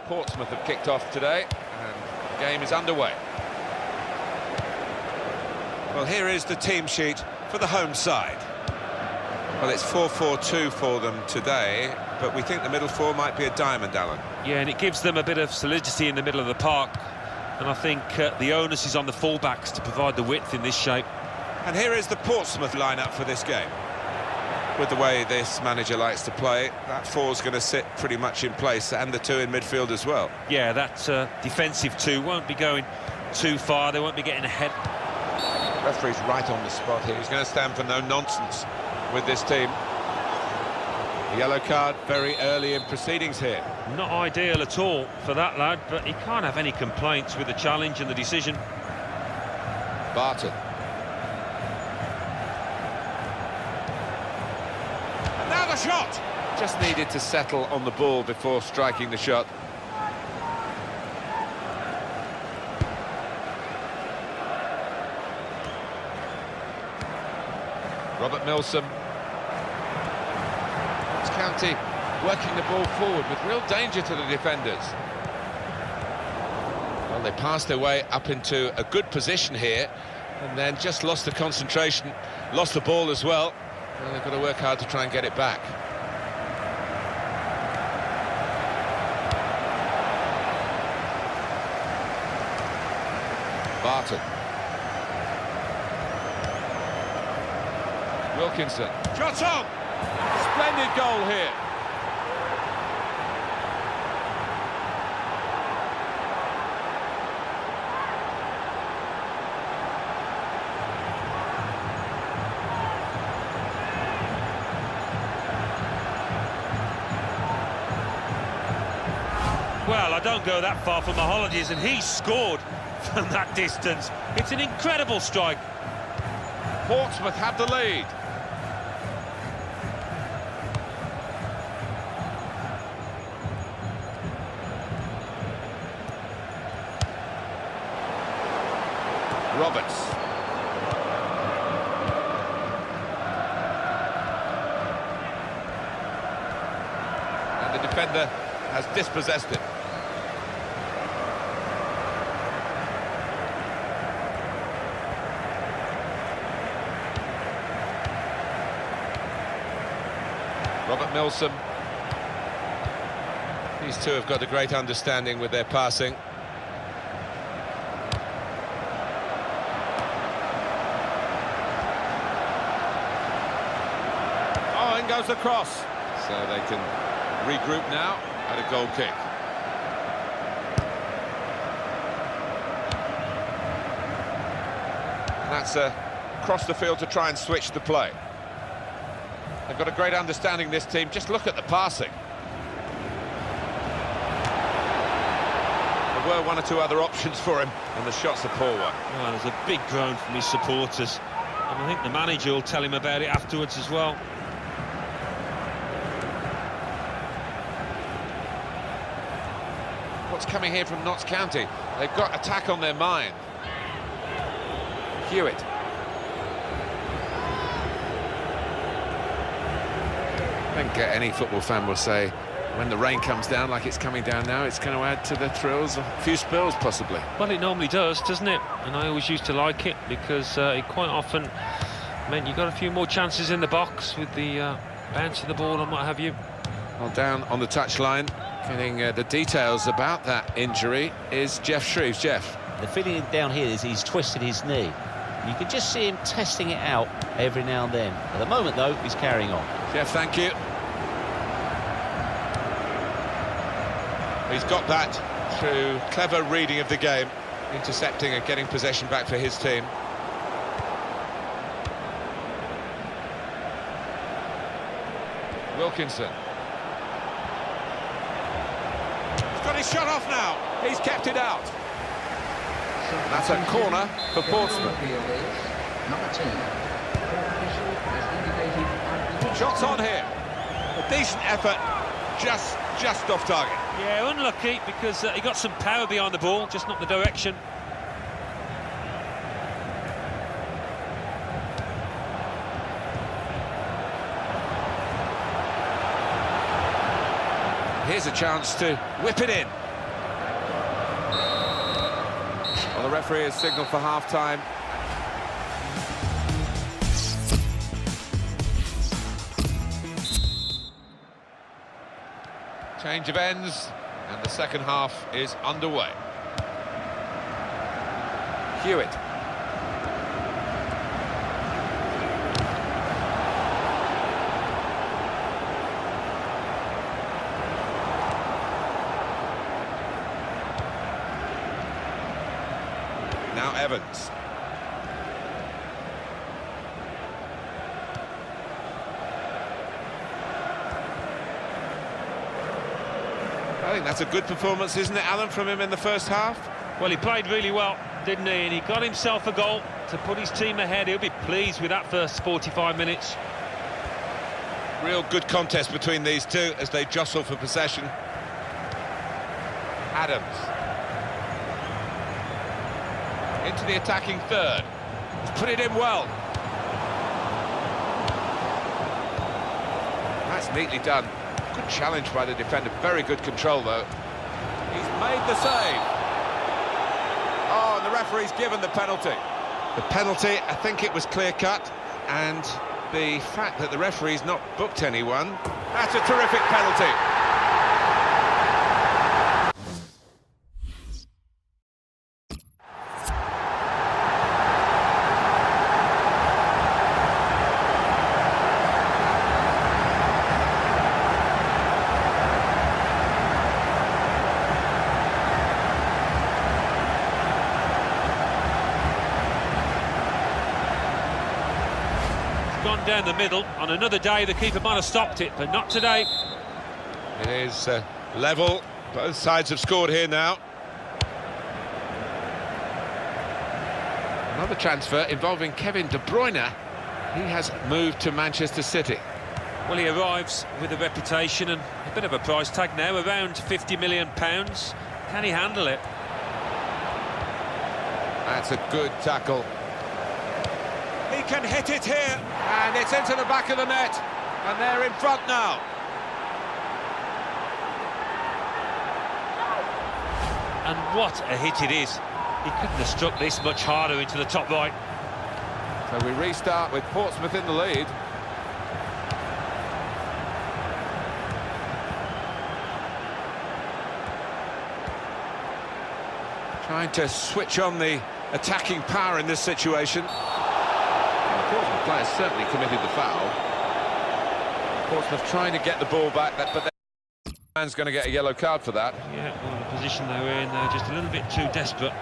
Portsmouth have kicked off today, and the game is underway. Well, here is the team sheet for the home side. Well, it's 4-4-2 for them today, but we think the middle four might be a diamond, Alan. Yeah, and it gives them a bit of solidity in the middle of the park. And I think the onus is on the fullbacks to provide the width in this shape. And here is the Portsmouth lineup for this game. With the way this manager likes to play, that four's going to sit pretty much in place, and the two in midfield as well. Yeah, that defensive two won't be going too far. They won't be getting ahead. Referee's right on the spot here. He's going to stand for no nonsense with this team. The yellow card very early in proceedings here. Not ideal at all for that lad, but he can't have any complaints with the challenge and the decision. Barton. And now the shot! Just needed to settle on the ball before striking the shot. Robert Milsom. County working the ball forward with real danger to the defenders. Well, they passed their way up into a good position here and then just lost the concentration, lost the ball as well. Well, they've got to work hard to try and get it back. Barton. Wilkinson. Shot on! Splendid goal here. Well, I don't go that far from the holidays, and he scored from that distance. It's an incredible strike. Portsmouth have the lead. Roberts. And the defender has dispossessed it. Robert Milsom. These two have got a great understanding with their passing. Goes across, so they can regroup now at a goal kick. And that's across the field to try and switch the play. They've got a great understanding, this team. Just look at the passing. There were one or two other options for him, and the shot's a poor one. Well, there's a big groan from his supporters, and I think the manager will tell him about it afterwards as well. What's coming here from Notts County? They've got attack on their mind. Hewitt. I think any football fan will say, when the rain comes down like it's coming down now, it's going to add to the thrills, a few spills possibly. Well, it normally does, doesn't it? And I always used to like it because it quite often meant you got a few more chances in the box with the bounce of the ball and what have you. Well, down on the touchline, getting the details about that injury is Jeff Shreves. Jeff. The feeling down here is he's twisted his knee. You can just see him testing it out every now and then. At the moment, though, he's carrying on. Jeff, thank you. He's got that through clever reading of the game, intercepting and getting possession back for his team. Wilkinson. Got his shot off now. He's kept it out. That's a corner for Portsmouth. Shots on here. A decent effort, just off target. Yeah, unlucky because he got some power behind the ball, just not the direction. Here's a chance to whip it in. Well, the referee has signalled for half-time. Change of ends, and the second half is underway. Hewitt. Now Evans. I think that's a good performance, isn't it, Alan, from him in the first half? Well, he played really well, didn't he? And he got himself a goal to put his team ahead. He'll be pleased with that first 45 minutes. Real good contest between these two as they jostle for possession. Adams. Into the attacking third. He's put it in well. That's neatly done. Good challenge by the defender. Very good control, though. He's made the save. Oh, and the referee's given the penalty. The penalty, I think it was clear-cut, and the fact that the referee's not booked anyone... That's a terrific penalty. Gone down the middle. On another day, the keeper might have stopped it, but not today. It is level. Both sides have scored here now. Another transfer involving Kevin De Bruyne. He has moved to Manchester City. Well, he arrives with a reputation and a bit of a price tag now, around £50 million. Can he handle it? That's a good tackle. He can hit it here, and it's into the back of the net, and they're in front now. And what a hit it is. He couldn't have struck this much harder into the top right. So we restart with Portsmouth in the lead. Trying to switch on the attacking power in this situation. Portsmouth players certainly committed the foul. Portsmouth trying to get the ball back, but the man's going to get a yellow card for that. Yeah, well, the position they were in, they're just a little bit too desperate.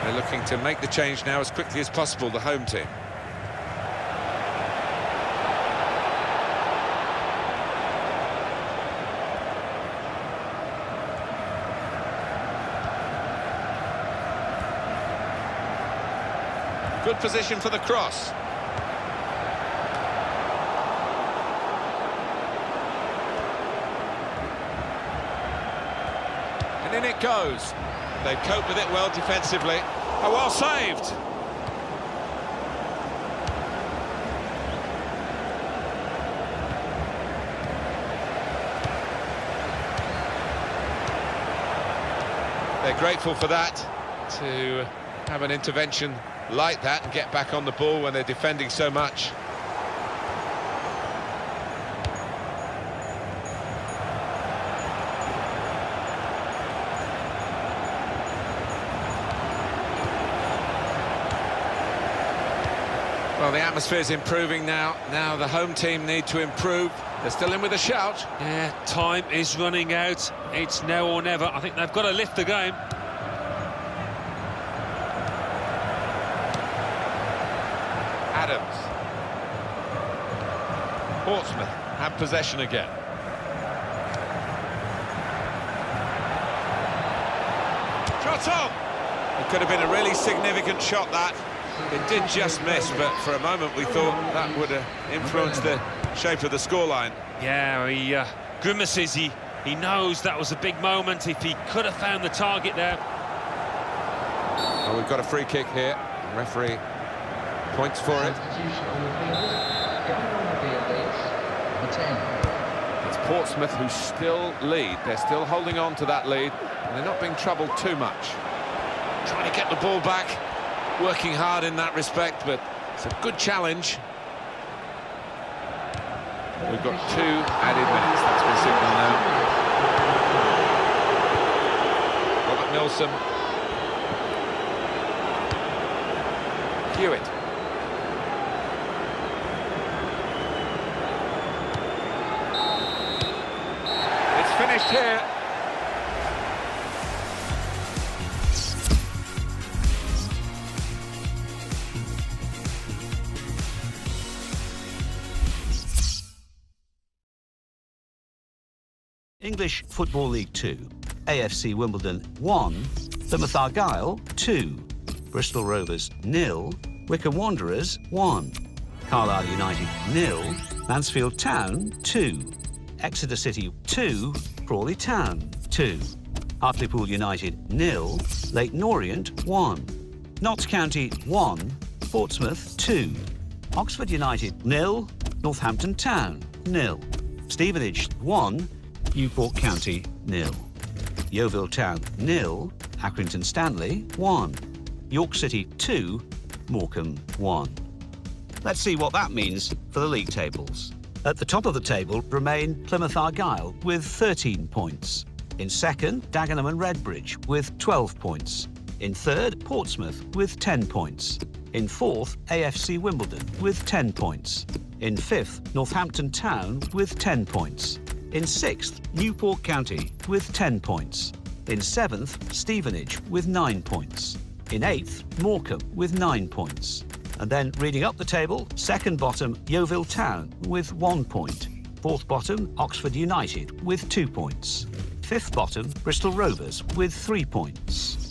They're looking to make the change now as quickly as possible, the home team. Good position for the cross. And in it goes. They've coped with it well defensively. Oh, well saved. They're grateful for that, to have an intervention like that and get back on the ball when they're defending so much. Well, the atmosphere's improving now. Now the home team need to improve. They're still in with a shout. Yeah, time is running out. It's now or never. I think they've got to lift the game. Adams. Portsmouth have possession again. Shot on! It could have been a really significant shot, that. It did just miss, but for a moment we thought that would influence the shape of the scoreline. Yeah, he grimaces. He knows that was a big moment. If he could have found the target there. Well, we've got a free kick here. The referee points for it. It's Portsmouth, who still lead. They're still holding on to that lead, and they're not being troubled too much. Trying to get the ball back, working hard in that respect, but it's a good challenge. We've got 2 added minutes. That's been signalled now. Robert Milsom. Hewitt. It's finished here. English Football League 2. AFC Wimbledon 1, Plymouth Argyle 2, Bristol Rovers 0, Wycombe Wanderers 1, Carlisle United 0, Mansfield Town 2, Exeter City 2, Crawley Town 2, Hartlepool United 0, Leyton Orient 1, Notts County 1, Portsmouth 2, Oxford United 0, Northampton Town 0, Stevenage 1, Newport County 0, Yeovil Town 0, Accrington Stanley 1, York City 2, Morecambe 1. Let's see what that means for the league tables. At the top of the table remain Plymouth Argyle with 13 points. In second, Dagenham and Redbridge with 12 points. In third, Portsmouth with 10 points. In fourth, AFC Wimbledon with 10 points. In fifth, Northampton Town with 10 points. In sixth, Newport County with 10 points. In seventh, Stevenage with 9 points. In eighth, Morecambe with 9 points. And then reading up the table, second bottom, Yeovil Town with 1 point. Fourth bottom, Oxford United with 2 points. Fifth bottom, Bristol Rovers with 3 points.